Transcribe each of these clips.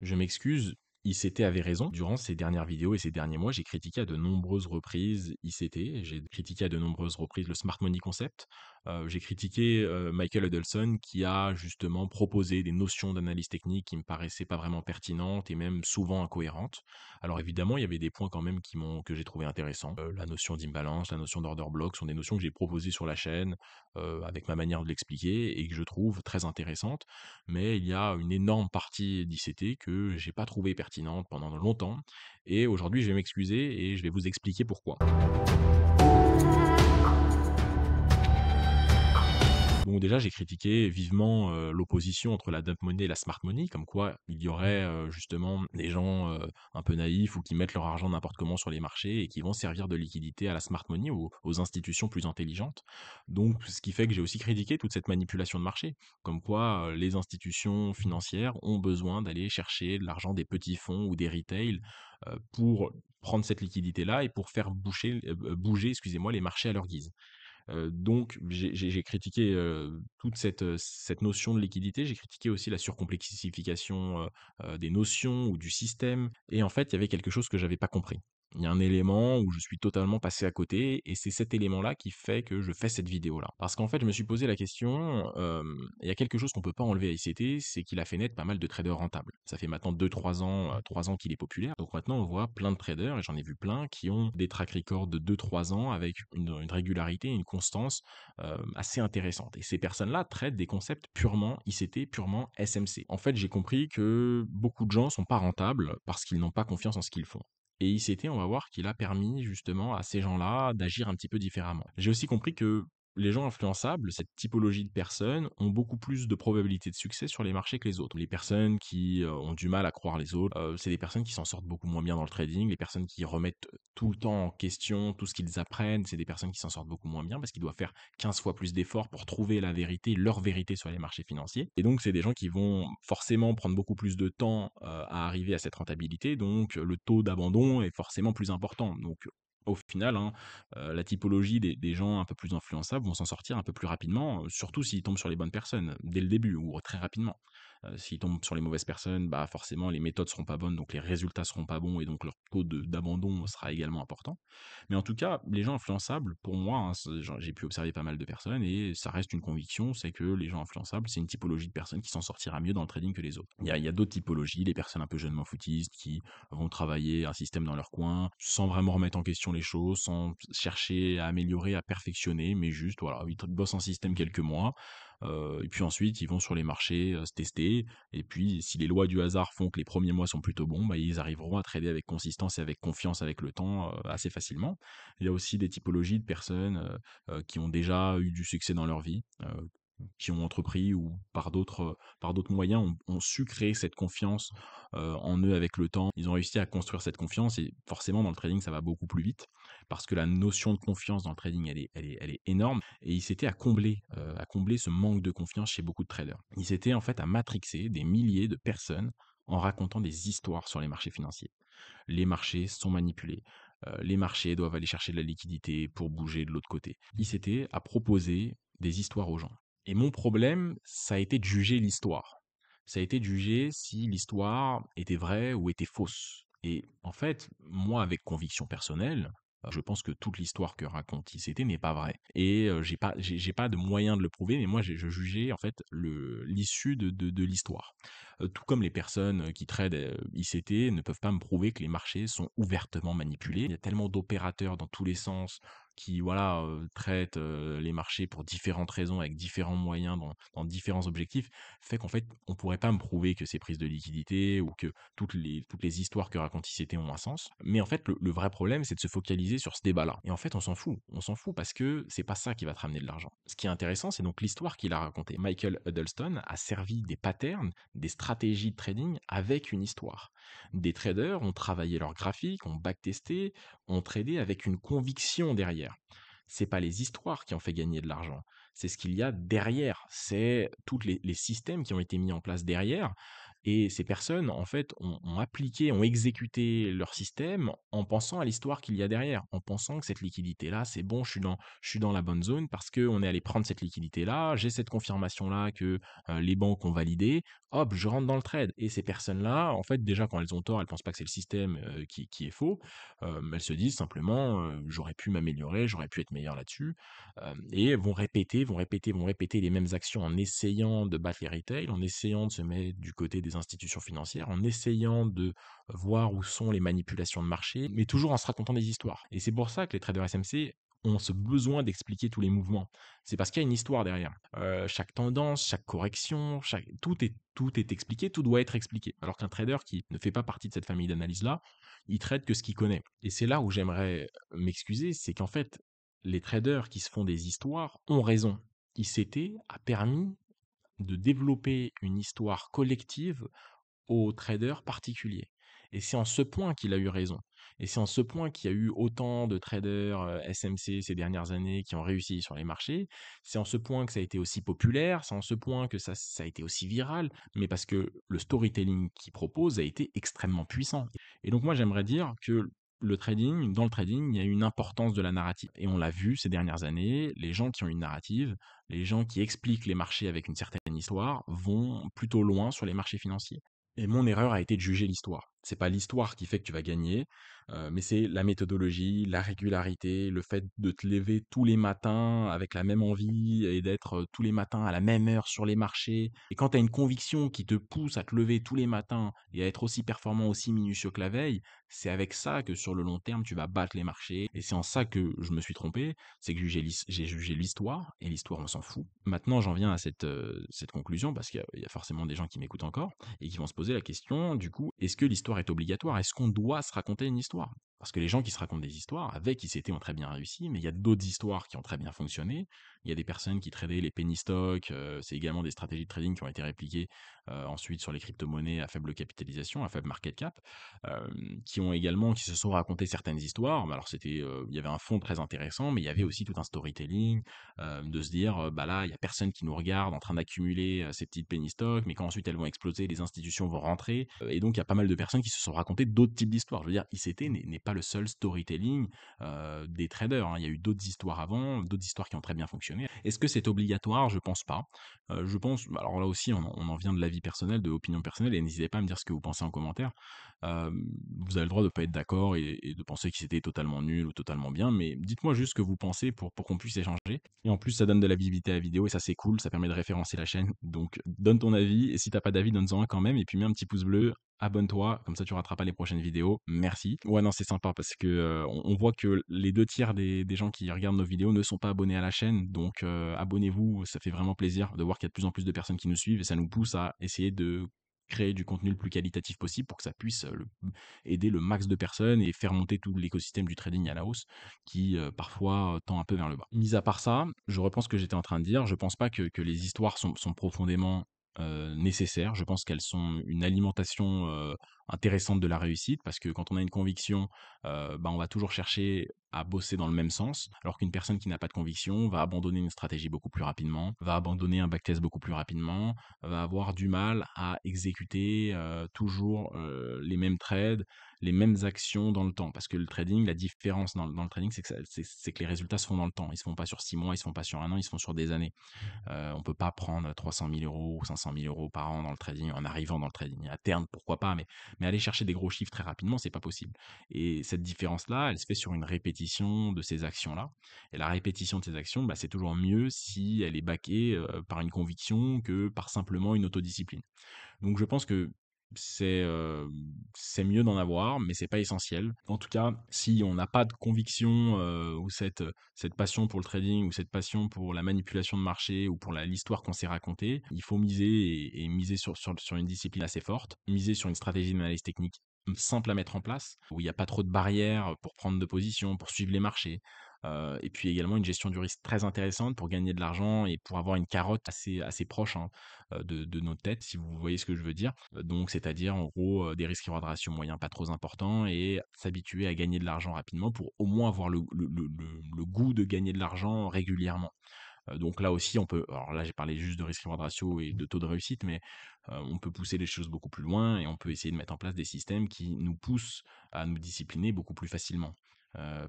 Je m'excuse, ICT avait raison. Durant ces dernières vidéos et ces derniers mois, j'ai critiqué à de nombreuses reprises ICT, j'ai critiqué à de nombreuses reprises le smart money concept. J'ai critiqué Michael Huddleston qui a justement proposé des notions d'analyse technique qui me paraissaient pas vraiment pertinentes et même souvent incohérentes. Alors évidemment, il y avait des points quand même que j'ai trouvé intéressants. La notion d'imbalance, la notion d'order block sont des notions que j'ai proposées sur la chaîne avec ma manière de l'expliquer et que je trouve très intéressantes, mais il y a une énorme partie d'ICT que j'ai pas trouvé pertinente pendant longtemps et aujourd'hui je vais m'excuser et je vais vous expliquer pourquoi. Bon, déjà, j'ai critiqué vivement l'opposition entre la dump money et la smart money, comme quoi il y aurait justement des gens un peu naïfs ou qui mettent leur argent n'importe comment sur les marchés et qui vont servir de liquidité à la smart money ou aux institutions plus intelligentes. Donc, ce qui fait que j'ai aussi critiqué toute cette manipulation de marché, comme quoi les institutions financières ont besoin d'aller chercher de l'argent des petits fonds ou des retails pour prendre cette liquidité-là et pour faire bouger excusez-moi, les marchés à leur guise. Donc j'ai critiqué, toute cette notion de liquidité. J'ai critiqué aussi la surcomplexification, des notions ou du système et en fait, il y avait quelque chose que j'avais pas compris. Il y a un élément où je suis totalement passé à côté et c'est cet élément-là qui fait que je fais cette vidéo-là. Parce qu'en fait, je me suis posé la question, il y a quelque chose qu'on peut pas enlever à ICT, c'est qu'il a fait naître pas mal de traders rentables. Ça fait maintenant 2-3 ans, 3 ans qu'il est populaire. Donc maintenant, on voit plein de traders et j'en ai vu plein qui ont des track records de 2-3 ans avec une régularité, une constance assez intéressante. Et ces personnes-là traitent des concepts purement ICT, purement SMC. En fait, j'ai compris que beaucoup de gens sont pas rentables parce qu'ils n'ont pas confiance en ce qu'ils font. Et ICT, on va voir qu'il a permis justement à ces gens-là d'agir un petit peu différemment. J'ai aussi compris que les gens influençables, cette typologie de personnes, ont beaucoup plus de probabilités de succès sur les marchés que les autres. Les personnes qui ont du mal à croire les autres, c'est des personnes qui s'en sortent beaucoup moins bien dans le trading. Les personnes qui remettent tout le temps en question tout ce qu'ils apprennent, c'est des personnes qui s'en sortent beaucoup moins bien parce qu'ils doivent faire 15 fois plus d'efforts pour trouver la vérité, leur vérité sur les marchés financiers. Et donc, c'est des gens qui vont forcément prendre beaucoup plus de temps à arriver à cette rentabilité. Donc, le taux d'abandon est forcément plus important. Donc, au final, hein, la typologie des gens un peu plus influençables vont s'en sortir un peu plus rapidement, surtout s'ils tombent sur les bonnes personnes dès le début ou très rapidement. S'ils tombent sur les mauvaises personnes, bah forcément les méthodes seront pas bonnes, donc les résultats seront pas bons et donc leur taux d'abandon sera également important. Mais en tout cas, les gens influençables, pour moi, hein, j'ai pu observer pas mal de personnes et ça reste une conviction, c'est que les gens influençables, c'est une typologie de personnes qui s'en sortira mieux dans le trading que les autres. Il y a d'autres typologies, les personnes un peu jeunement footistes qui vont travailler un système dans leur coin, sans vraiment remettre en question les choses, sans chercher à améliorer, à perfectionner, mais juste, voilà, ils bossent un système quelques mois, et puis ensuite, ils vont sur les marchés se tester, et puis si les lois du hasard font que les premiers mois sont plutôt bons, bah, ils arriveront à trader avec consistance et avec confiance avec le temps assez facilement. Il y a aussi des typologies de personnes qui ont déjà eu du succès dans leur vie, qui ont entrepris ou par d'autres moyens ont su créer cette confiance en eux avec le temps. Ils ont réussi à construire cette confiance et forcément dans le trading ça va beaucoup plus vite parce que la notion de confiance dans le trading elle est énorme et il s'était à combler ce manque de confiance chez beaucoup de traders. Il s'était en fait à matrixer des milliers de personnes en racontant des histoires sur les marchés financiers. Les marchés sont manipulés. Les marchés doivent aller chercher de la liquidité pour bouger de l'autre côté. Il s'était à proposer des histoires aux gens. Et mon problème, ça a été de juger l'histoire. Ça a été de juger si l'histoire était vraie ou était fausse. Et en fait, moi, avec conviction personnelle, je pense que toute l'histoire que raconte ICT n'est pas vraie. Et j'ai pas de moyen de le prouver, mais moi, je jugeais en fait l'issue de l'histoire. Tout comme les personnes qui tradent ICT ne peuvent pas me prouver que les marchés sont ouvertement manipulés. Il y a tellement d'opérateurs dans tous les sens qui voilà traitent les marchés pour différentes raisons avec différents moyens dans différents objectifs fait qu'en fait on pourrait pas me prouver que ces prises de liquidité ou que toutes les histoires que raconte ICT ont un sens, mais en fait le vrai problème c'est de se focaliser sur ce débat là et en fait on s'en fout parce que c'est pas ça qui va te ramener de l'argent. Ce qui est intéressant c'est donc l'histoire qu'il a racontée. Michael Huddleston a servi des patterns, des stratégies de trading avec une histoire. Des traders ont travaillé leurs graphiques, ont backtesté, ont tradé avec une conviction derrière. C'est pas les histoires qui ont fait gagner de l'argent, c'est ce qu'il y a derrière, c'est tous les systèmes qui ont été mis en place derrière. Et ces personnes, en fait, ont appliqué, ont exécuté leur système en pensant à l'histoire qu'il y a derrière, en pensant que cette liquidité-là, c'est bon, je suis dans la bonne zone parce qu'on est allé prendre cette liquidité-là, j'ai cette confirmation-là que les banques ont validé, hop, je rentre dans le trade. Et ces personnes-là, en fait, déjà, quand elles ont tort, elles pensent pas que c'est le système qui est faux. Elles se disent simplement, j'aurais pu m'améliorer, j'aurais pu être meilleur là-dessus. Et vont répéter, vont répéter, vont répéter les mêmes actions en essayant de battre les retails, en essayant de se mettre du côté des institutions financières, en essayant de voir où sont les manipulations de marché, mais toujours en se racontant des histoires. Et c'est pour ça que les traders SMC ont ce besoin d'expliquer tous les mouvements. C'est parce qu'il y a une histoire derrière. Chaque tendance, chaque correction, tout est expliqué, tout doit être expliqué. Alors qu'un trader qui ne fait pas partie de cette famille d'analyse-là, il trade que ce qu'il connaît. Et c'est là où j'aimerais m'excuser, c'est qu'en fait, les traders qui se font des histoires ont raison. ICT a permis de développer une histoire collective aux traders particuliers. Et c'est en ce point qu'il a eu raison. Et c'est en ce point qu'il y a eu autant de traders SMC ces dernières années qui ont réussi sur les marchés. C'est en ce point que ça a été aussi populaire. C'est en ce point que ça a été aussi viral. Mais parce que le storytelling qu'il propose a été extrêmement puissant. Et donc moi j'aimerais dire que dans le trading, il y a une importance de la narrative. Et on l'a vu ces dernières années, les gens qui ont une narrative, les gens qui expliquent les marchés avec une certaine histoire vont plutôt loin sur les marchés financiers. Et mon erreur a été de juger l'histoire. C'est pas l'histoire qui fait que tu vas gagner, mais c'est la méthodologie, la régularité, le fait de te lever tous les matins avec la même envie et d'être tous les matins à la même heure sur les marchés. Et quand tu as une conviction qui te pousse à te lever tous les matins et à être aussi performant, aussi minutieux que la veille, c'est avec ça que sur le long terme, tu vas battre les marchés. Et c'est en ça que je me suis trompé, c'est que j'ai jugé l'histoire, et l'histoire, on s'en fout. Maintenant, j'en viens à cette conclusion, parce qu'il y a forcément des gens qui m'écoutent encore et qui vont se poser la question, du coup, est-ce que l'histoire est obligatoire? Est-ce qu'on doit se raconter une histoire? Parce que les gens qui se racontent des histoires, avec ICT, ont très bien réussi, mais il y a d'autres histoires qui ont très bien fonctionné. Il y a des personnes qui tradaient les penny stocks, c'est également des stratégies de trading qui ont été répliquées ensuite sur les crypto-monnaies à faible capitalisation, à faible market cap, qui se sont racontés certaines histoires. Alors il y avait un fond très intéressant, mais il y avait aussi tout un storytelling, de se dire, bah là, il y a personne qui nous regarde en train d'accumuler ces petites penny stocks, mais quand ensuite elles vont exploser, les institutions vont rentrer. Et donc, il y a pas mal de personnes qui se sont racontées d'autres types d'histoires. Je veux dire, ICT n'est pas le seul storytelling des traders, hein. Il y a eu d'autres histoires avant, d'autres histoires qui ont très bien fonctionné. Est-ce que c'est obligatoire? Je pense pas. Je pense, alors là aussi, on en vient de l'avis personnel, de l'opinion personnelle, et n'hésitez pas à me dire ce que vous pensez en commentaire. Euh, Vous avez le droit de pas être d'accord et de penser que c'était totalement nul ou totalement bien, mais dites-moi juste ce que vous pensez pour qu'on puisse échanger. Et en plus, ça donne de la visibilité à la vidéo et ça, c'est cool, ça permet de référencer la chaîne. Donc, donne ton avis, et si t'as pas d'avis, donne-en un quand même, et puis mets un petit pouce bleu, abonne-toi, comme ça tu rateras pas les prochaines vidéos. Merci. Ouais, non, c'est sympa parce que on voit que les deux tiers des gens qui regardent nos vidéos ne sont pas abonnés à la chaîne, donc abonnez-vous, ça fait vraiment plaisir de voir qu'il y a de plus en plus de personnes qui nous suivent, et ça nous pousse à essayer de créer du contenu le plus qualitatif possible pour que ça puisse aider le max de personnes et faire monter tout l'écosystème du trading à la hausse qui parfois tend un peu vers le bas. Mis à part ça, je reprends ce que j'étais en train de dire. Je pense pas que les histoires sont profondément nécessaires. Je pense qu'elles sont une alimentation intéressante de la réussite, parce que quand on a une conviction, bah, on va toujours chercher à bosser dans le même sens, alors qu'une personne qui n'a pas de conviction va abandonner une stratégie beaucoup plus rapidement, va abandonner un backtest beaucoup plus rapidement, va avoir du mal à exécuter toujours les mêmes trades, les mêmes actions dans le temps. Parce que le trading, la différence dans le trading, c'est que les résultats se font dans le temps. Ils se font pas sur 6 mois, ils se font pas sur un an, ils se font sur des années. On peut pas prendre 300 000 euros ou 500 000 euros par an dans le trading en arrivant dans le trading. À terme, pourquoi pas, mais aller chercher des gros chiffres très rapidement, c'est pas possible. Et cette différence-là, elle se fait sur une répétition de ces actions-là. Et la répétition de ces actions, bah, c'est toujours mieux si elle est backée par une conviction que par simplement une autodiscipline. Donc je pense que c'est c'est mieux d'en avoir, mais c'est pas essentiel. En tout cas, si on n'a pas de conviction ou cette passion pour le trading, ou cette passion pour la manipulation de marché, ou pour l'histoire qu'on s'est racontée, il faut miser et miser sur une discipline assez forte, miser sur une stratégie d'analyse technique simple à mettre en place, où il n'y a pas trop de barrières pour prendre de position, pour suivre les marchés. Et puis également une gestion du risque très intéressante pour gagner de l'argent et pour avoir une carotte assez proche, hein, de nos têtes, si vous voyez ce que je veux dire. Donc, c'est-à-dire, en gros, des risques reward ratio moyens pas trop importants, et s'habituer à gagner de l'argent rapidement pour au moins avoir le goût de gagner de l'argent régulièrement. Donc là aussi, on peut. Alors là, j'ai parlé juste de risk reward ratio et de taux de réussite, mais on peut pousser les choses beaucoup plus loin et on peut essayer de mettre en place des systèmes qui nous poussent à nous discipliner beaucoup plus facilement.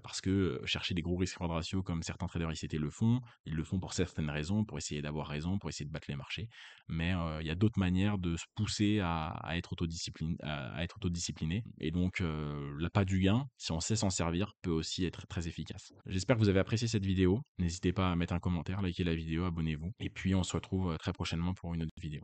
Parce que chercher des gros risques reward ratio comme certains traders ICT le font, ils le font pour certaines raisons, pour essayer d'avoir raison, pour essayer de battre les marchés. Mais il y a d'autres manières de se pousser à être à être autodiscipliné. Et donc l'appât du gain, si on sait s'en servir, peut aussi être très efficace. J'espère que vous avez apprécié cette vidéo. N'hésitez pas à mettre un commentaire, liker la vidéo, abonnez-vous. Et puis on se retrouve très prochainement pour une autre vidéo.